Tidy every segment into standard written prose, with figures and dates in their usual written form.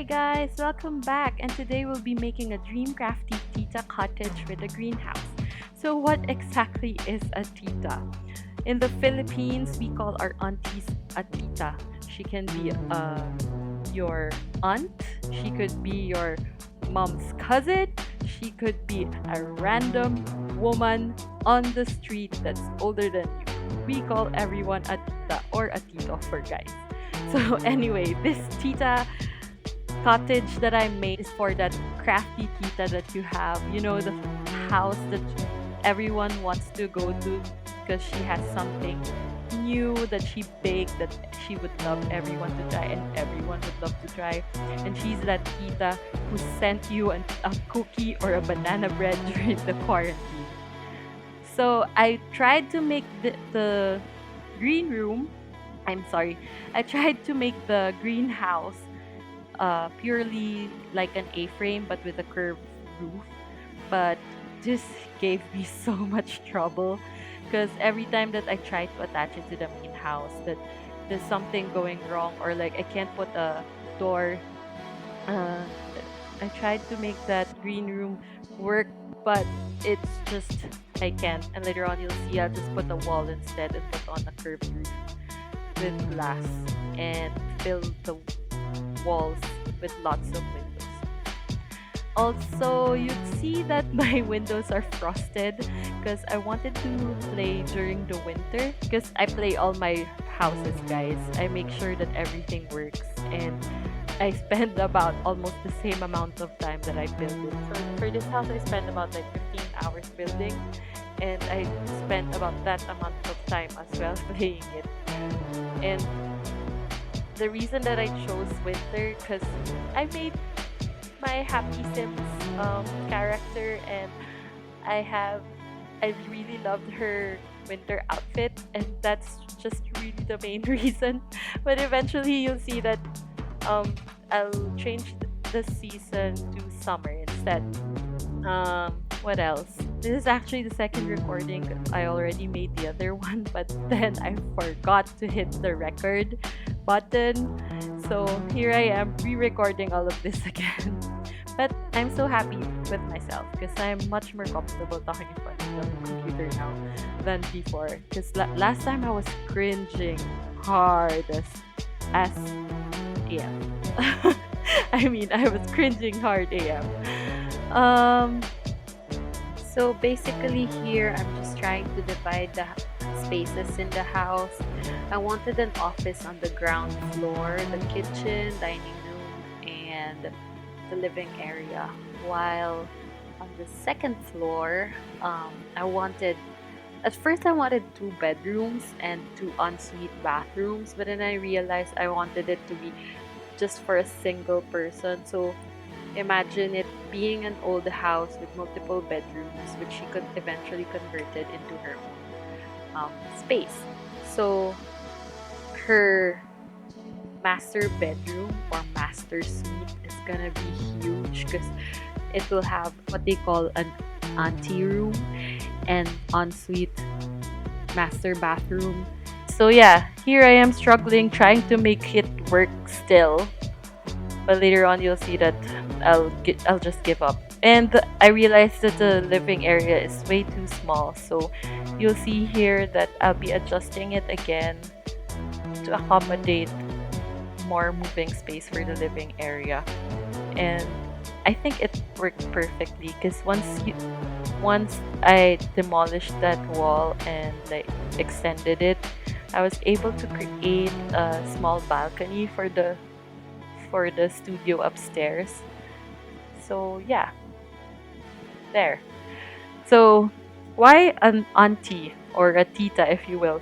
guys, welcome back, and today we'll be making a dream crafty Tita cottage with a greenhouse. So what exactly is a Tita? In the Philippines, we call our aunties a Tita. She can be your aunt, she could be your mom's cousin, she could be a random woman on the street that's older than you. We call everyone a Tita or a Tito for guys. So anyway, this Tita cottage that I made is for that crafty Tita that you have. You know, the house that everyone wants to go to because she has something new that she baked that she would love everyone to try and everyone would love to try. And she's that Tita who sent you a cookie or a banana bread during the quarantine. So I tried to make the green room. I tried to make the greenhouse purely like an A-frame but with a curved roof. But this gave me so much trouble because every time that I try to attach it to the main house, that there's something going wrong or like I can't put a door. Uh, I tried to make that green room work, but it's just I can't. And later on, you'll see I'll just put a wall instead and put on a curved roof with glass and fill the walls with lots of windows. Also, you'd see that my windows are frosted because I wanted to play during the winter because I play all my houses, guys. I make sure that everything works and I spend about almost the same amount of time that I build it. So for this house, I spent about like 15 hours building and I spent about that amount of time as well playing it. And the reason that I chose winter because I made my Hapee Sims character and I really loved her winter outfit and that's just really the main reason. But eventually you'll see that I'll change the season to summer instead. What else? This is actually the second recording. I already made the other one, but then I forgot to hit the record button. So here I am re-recording all of this again. But I'm so happy with myself because I'm much more comfortable talking in front of the computer now than before. Because last time I was cringing hard as AM. I was cringing hard AM. So basically here I'm just trying to divide the spaces in the house. I wanted an office on the ground floor, the kitchen, dining room, and the living area. While on the second floor, at first I wanted 2 bedrooms and 2 ensuite bathrooms, but then I realized I wanted it to be just for a single person. So imagine it being an old house with multiple bedrooms, which she could eventually convert it into her own space. So her master bedroom or master suite is gonna be huge because it will have what they call an auntie room and ensuite master bathroom. So yeah, here I am struggling trying to make it work still. But later on you'll see that I'll just give up. And I realized that the living area is way too small. So you'll see here that I'll be adjusting it again to accommodate more moving space for the living area. And I think it worked perfectly because once I demolished that wall and like extended it, I was able to create a small balcony for the studio upstairs. So yeah, there. So why an auntie or a tita, if you will?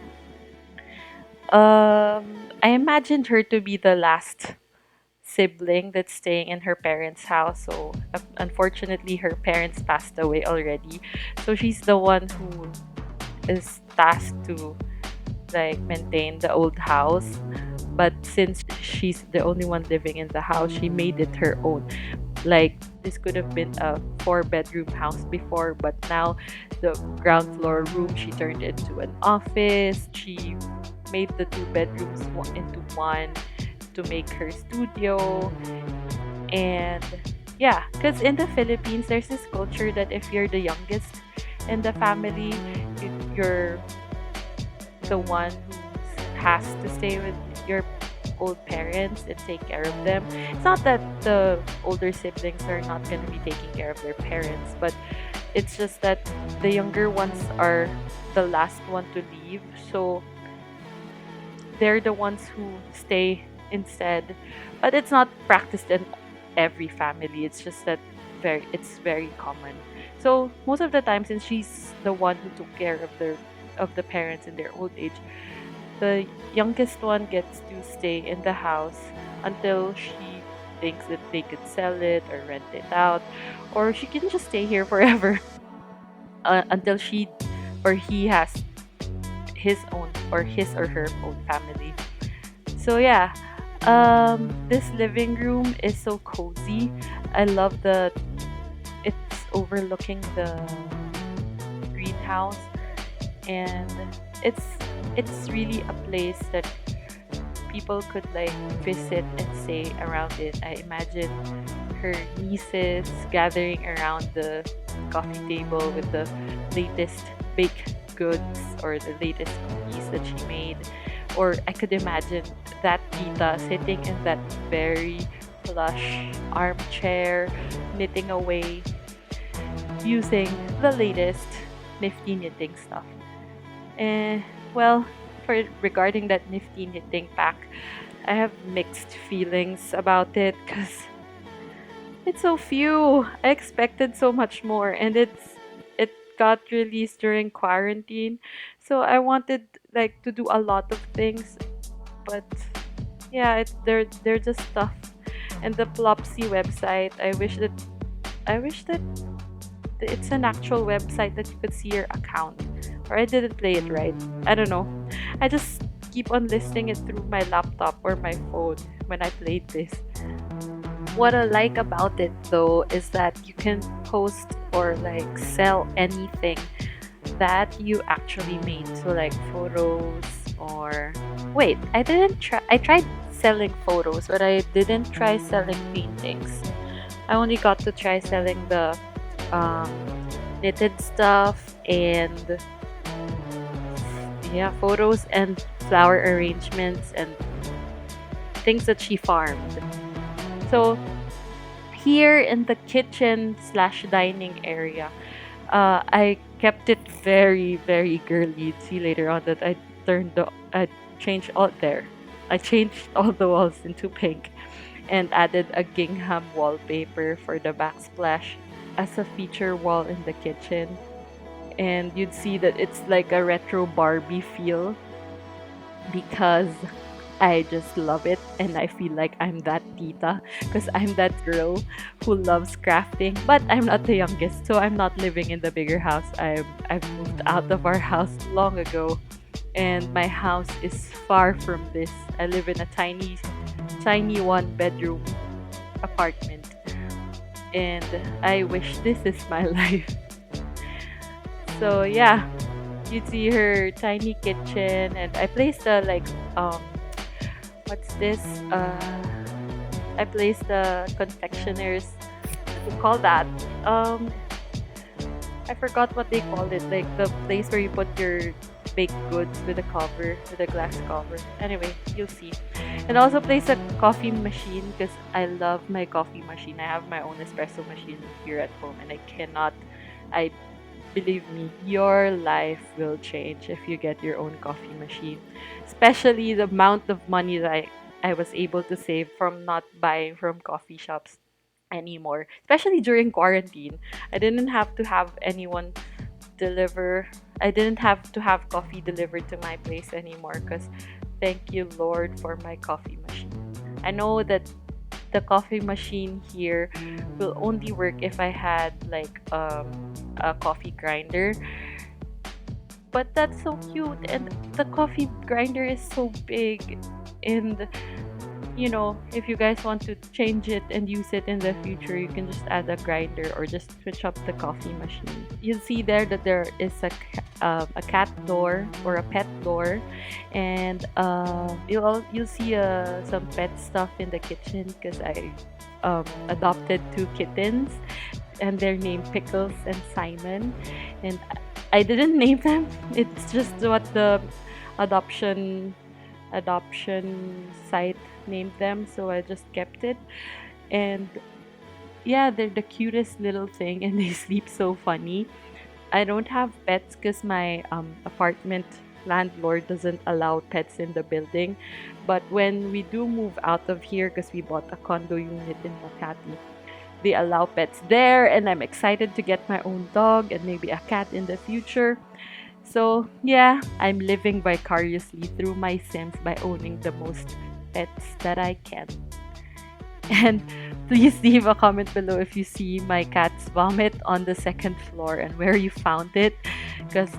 I imagined her to be the last sibling that's staying in her parents' house. So unfortunately, her parents passed away already. So she's the one who is tasked to like maintain the old house. But since she's the only one living in the house, she made it her own. Like this could have been a 4-bedroom house before, but now the ground floor room she turned into an office. She made the 2 bedrooms into one to make her studio. And yeah, because in the Philippines, there's this culture that if you're the youngest in the family, you're the one who has to stay with your old parents and take care of them. It's not that the older siblings are not going to be taking care of their parents, but it's just that the younger ones are the last one to leave. So they're the ones who stay instead. But it's not practiced in every family. It's just that it's very common. So most of the time, since she's the one who took care of the parents in their old age, the youngest one gets to stay in the house until she thinks that they could sell it or rent it out, or she can just stay here forever until she or he has his own or his or her own family. So yeah, this living room is so cozy. I love it's overlooking the greenhouse, and it's really a place that people could like visit and stay around it. I imagine her nieces gathering around the coffee table with the latest baked goods or the latest cookies that she made. Or I could imagine that Tita sitting in that very plush armchair, knitting away, using the latest Nifty knitting stuff. And well, for regarding that Nifty knitting pack, I have mixed feelings about it because it's so few. I expected so much more, and it got released during quarantine. So I wanted like to do a lot of things, but yeah, they're just tough. And the Plopsy website, I wish that it's an actual website that you could see your account. Or I didn't play it right. I don't know. I just keep on listing it through my laptop or my phone when I played this. What I like about it though is that you can post or like sell anything that you actually made. So like photos or wait, I tried selling photos, but I didn't try selling paintings. I only got to try selling the um, knitted stuff and yeah, photos and flower arrangements and things that she farmed. So here in the kitchen slash dining area, I kept it very, very girly. You'd see later on that I changed all there. I changed all the walls into pink and added a gingham wallpaper for the backsplash as a feature wall in the kitchen. And you'd see that it's like a retro Barbie feel because I just love it and I feel like I'm that Tita because I'm that girl who loves crafting, but I'm not the youngest, so I'm not living in the bigger house. I've moved out of our house long ago, and my house is far from this. I live in a tiny one bedroom apartment, and I wish this is my life. So yeah, you'd see her tiny kitchen, and I placed a like what's this? I placed the confectioners. What do you call that? I forgot what they call it. Like the place where you put your baked goods with a cover, with a glass cover. Anyway, you'll see. And also place a coffee machine because I love my coffee machine. I have my own espresso machine here at home, and I believe me, your life will change if you get your own coffee machine. Especially the amount of money that I was able to save from not buying from coffee shops anymore. Especially during quarantine. I didn't have to have anyone deliver. I didn't have to have coffee delivered to my place anymore because thank you, Lord, for my coffee machine. I know that the coffee machine here will only work if I had like a coffee grinder. But that's so cute, and the coffee grinder is so big, and you know, if you guys want to change it and use it in the future, you can just add a grinder or just switch up the coffee machine. You'll see there that there is a cat door or a pet door, and you'll see some pet stuff in the kitchen because adopted 2 kittens, and they're named Pickles and Simon. And I didn't name them. It's just what the adoption site named them, so I just kept it. And yeah, they're the cutest little thing, and they sleep so funny. I don't have pets because my apartment landlord doesn't allow pets in the building. But when we do move out of here, because we bought a condo unit in Makati, they allow pets there, and I'm excited to get my own dog and maybe a cat in the future. So yeah, I'm living vicariously through my Sims by owning the most pets that I can. And please leave a comment below if you see my cat's vomit on the second floor and where you found it, because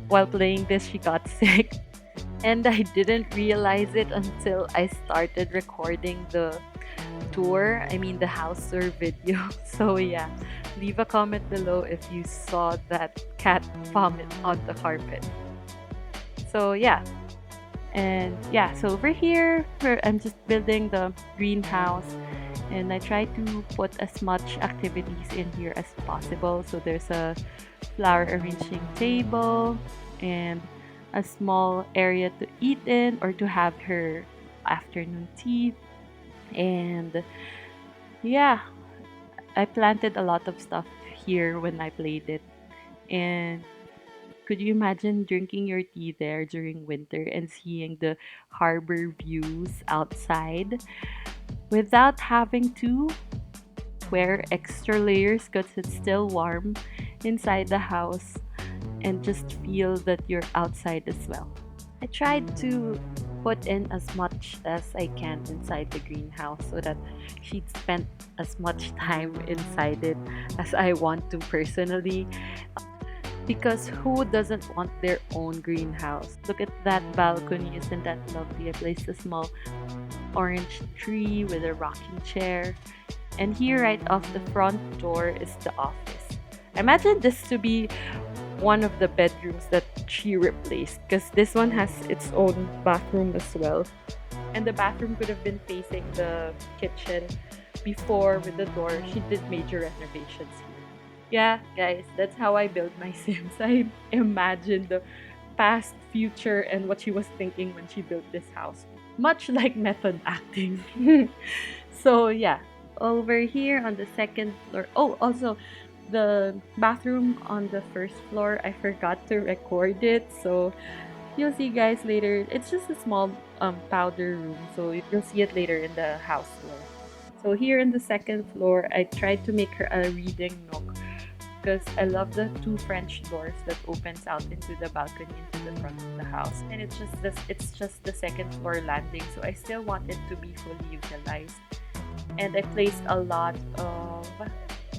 while playing this, she got sick. And I didn't realize it until I started recording the tour, the house tour video. So yeah, leave a comment below if you saw that cat vomit on the carpet. So yeah, and yeah, so over here I'm just building the greenhouse, and I try to put as much activities in here as possible. So there's a flower arranging table and a small area to eat in or to have her afternoon tea. And yeah, I planted a lot of stuff here when I played it. And could you imagine drinking your tea there during winter and seeing the harbor views outside without having to wear extra layers because it's still warm inside the house, and just feel that you're outside as well? I tried to put in as much as I can inside the greenhouse so that she'd spend as much time inside it as I want to personally. Because who doesn't want their own greenhouse? Look at that balcony, isn't that lovely? I placed a small orange tree with a rocking chair. And here right off the front door is the office. I imagine this to be one of the bedrooms that she replaced, because this one has its own bathroom as well. And the bathroom could have been facing the kitchen before with the door. She did major renovations here. Yeah, guys, that's how I build my Sims. I imagine the past, future, and what she was thinking when she built this house. Much like method acting. So yeah, over here on the second floor. Oh, also, the bathroom on the first floor, I forgot to record it. So you'll see, guys, later. It's just a small powder room. So you'll see it later in the house floor. So here in the second floor, I tried to make her a reading nook, because I love the 2 French doors that opens out into the balcony into the front of the house. And it's just the second floor landing, so I still want it to be fully utilized. And I placed a lot of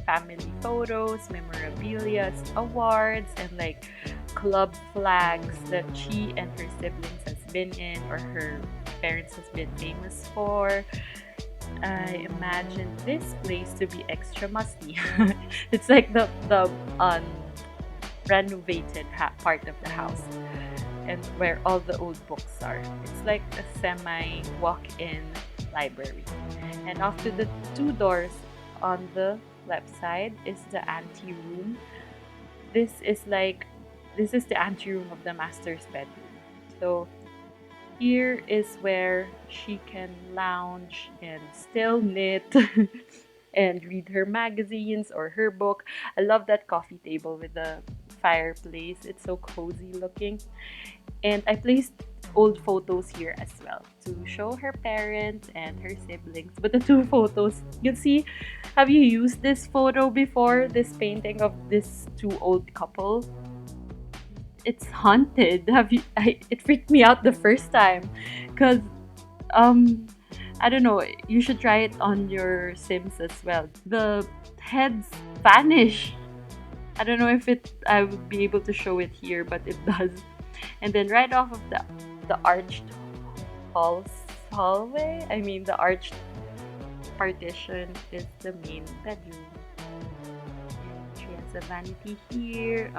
family photos, memorabilia, awards, and like club flags that she and her siblings has been in, or her parents has been famous for. I imagine this place to be extra musty. It's like the renovated part of the house, and where all the old books are. It's like a semi walk-in library. And off to the 2 doors on the left side is the ante room. This is the ante room of the master's bedroom. So here is where she can lounge and still knit and read her magazines or her book. I love that coffee table with the fireplace. It's so cozy looking. And I placed old photos here as well to show her parents and her siblings. But the 2 photos, you see, have you used this photo before? This painting of this 2 old couple? It's haunted. It freaked me out the first time, because I don't know, you should try it on your Sims as well. The heads vanish. I don't know if I would be able to show it here, but it does. And then right off of the arched hallway, the arched partition is the main bedroom. And she has a vanity here.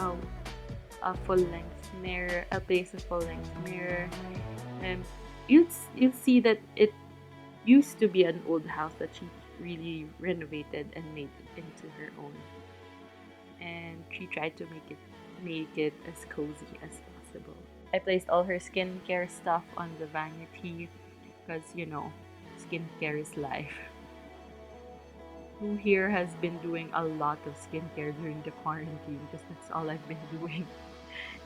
A full-length mirror, a base of full-length mirror, and you'll see that it used to be an old house that she really renovated and made it into her own. And she tried to make it as cozy as possible. I placed all her skincare stuff on the vanity because, you know, skincare is life. Who here has been doing a lot of skincare during the quarantine, because that's all I've been doing.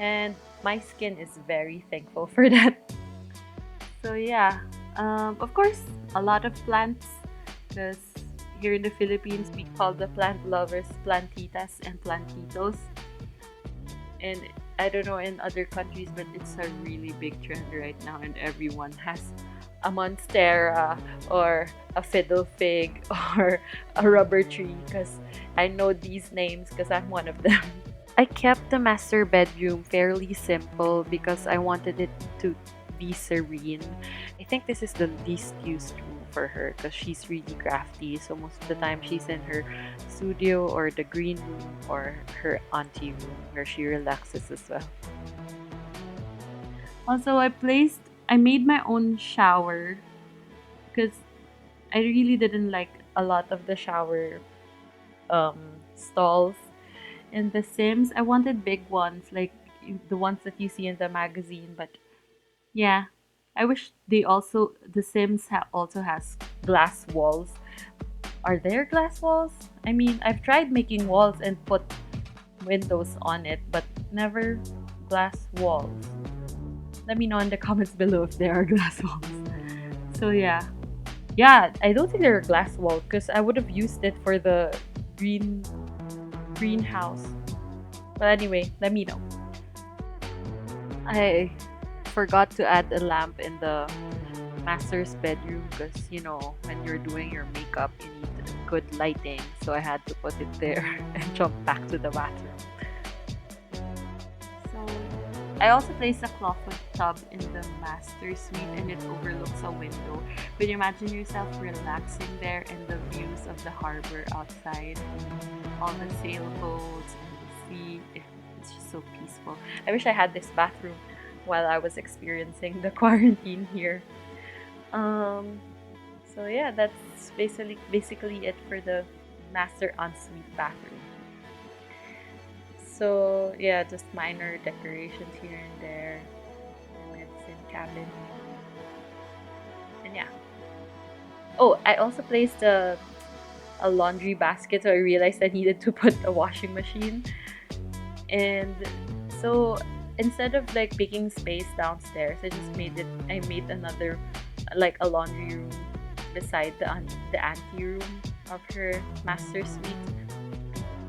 And my skin is very thankful for that. So yeah, of course, a lot of plants, because here in the Philippines, we call the plant lovers plantitas and plantitos. And I don't know in other countries, but it's a really big trend right now, and everyone has a monstera or a fiddle fig or a rubber tree, because I know these names because I'm one of them. I kept the master bedroom fairly simple because I wanted it to be serene. I think this is the least used room for her because she's really crafty, so most of the time she's in her studio or the green room or her auntie room where she relaxes as well. Also, I made my own shower because I really didn't like a lot of the shower stalls. In The Sims, I wanted big ones, like the ones that you see in the magazine. But yeah, I wish The Sims also has glass walls. Are there glass walls? I mean, I've tried making walls and put windows on it, but never glass walls. Let me know in the comments below if there are glass walls. So yeah. Yeah, I don't think there are glass walls because I would have used it for the greenhouse. But anyway, let me know. I forgot to add a lamp in the master's bedroom because, you know, when you're doing your makeup, you need good lighting. So I had to put it there and jump back to the bathroom. So I also placed a clawfoot tub in the master suite, and it overlooks a window. But imagine yourself relaxing there and the views of the harbor outside, all the sailboats and the sea. It's just so peaceful. I wish I had this bathroom while I was experiencing the quarantine here. So yeah, that's basically it for the master ensuite bathroom. So yeah, just minor decorations here and there. Medicine cabinet. And yeah. Oh, I also placed a laundry basket, so I realized I needed to put a washing machine. And so instead of like making space downstairs, I made another, like a laundry room beside the ante room of her master suite.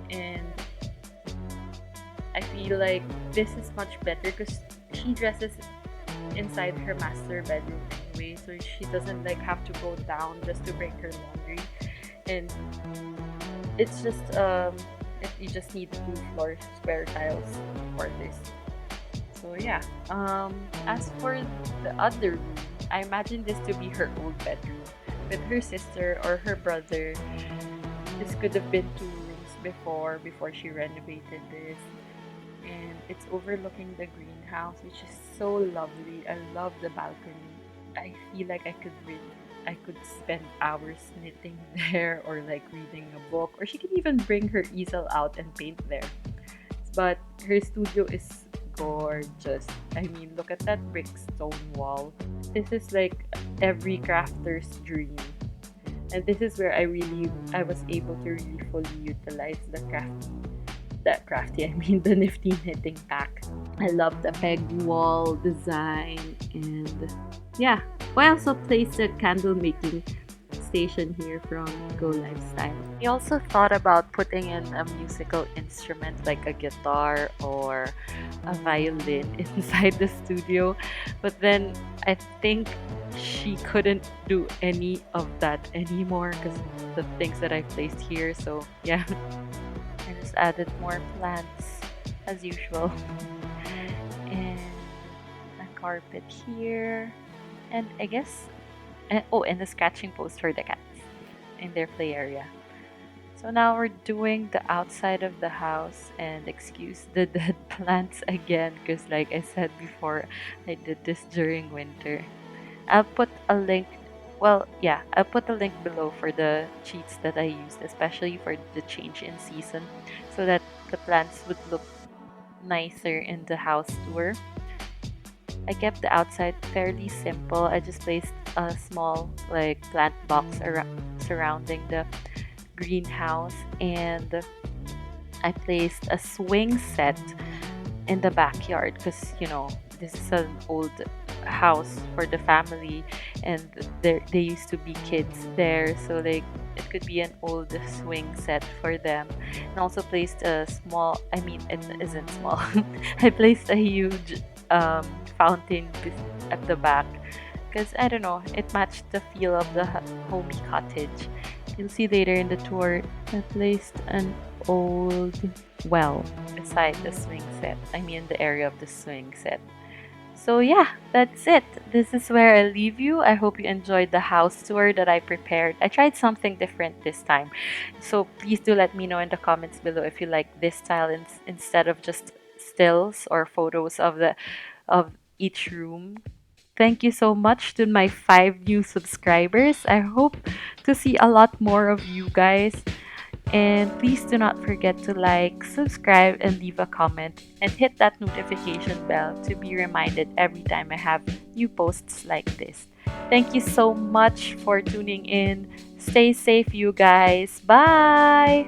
And I feel like this is much better because she dresses inside her master bedroom anyway, so she doesn't like have to go down just to bring her laundry. And it's just you just need 2 floor square tiles for this. So yeah, as for the other room, I imagine this to be her old bedroom with her sister or her brother. This could have been 2 rooms before she renovated this. And it's overlooking the greenhouse, which is so lovely. I love the balcony. I feel like I could spend hours knitting there or like reading a book, or she can even bring her easel out and paint there. But her studio is gorgeous. I mean, look at that brick stone wall. This is like every crafter's dream. And this is where I was able to really fully utilize the Nifty knitting pack. I love the peg wall design, and yeah. I also placed a candle making station here from Go Lifestyle. I also thought about putting in a musical instrument like a guitar or a violin inside the studio, but then I think she couldn't do any of that anymore because the things that I placed here. So yeah. I just added more plants as usual. And a carpet here. And I guess, and the scratching post for the cats in their play area. So now we're doing the outside of the house, and excuse the dead plants again because like I said before, I did this during winter. I'll put a link Well, yeah, I'll put a link below for the cheats that I used, especially for the change in season, so that the plants would look nicer in the house tour. I kept the outside fairly simple. I just placed a small like plant box surrounding the greenhouse, and I placed a swing set in the backyard because this is an old house for the family, and they used to be kids there, so like it could be an old swing set for them. And also placed a small, I mean it isn't small, I placed a huge fountain at the back because I don't know, it matched the feel of the homey cottage. You'll see later in the tour I placed an old well beside the swing set. I mean the area of the swing set. So yeah, that's it. This is where I leave you. I hope you enjoyed the house tour that I prepared. I tried something different this time. So please do let me know in the comments below if you like this style instead of just stills or photos of each room. Thank you so much to my 5 new subscribers. I hope to see a lot more of you guys. And please do not forget to like, subscribe, and leave a comment. And hit that notification bell to be reminded every time I have new posts like this. Thank you so much for tuning in. Stay safe, you guys. Bye!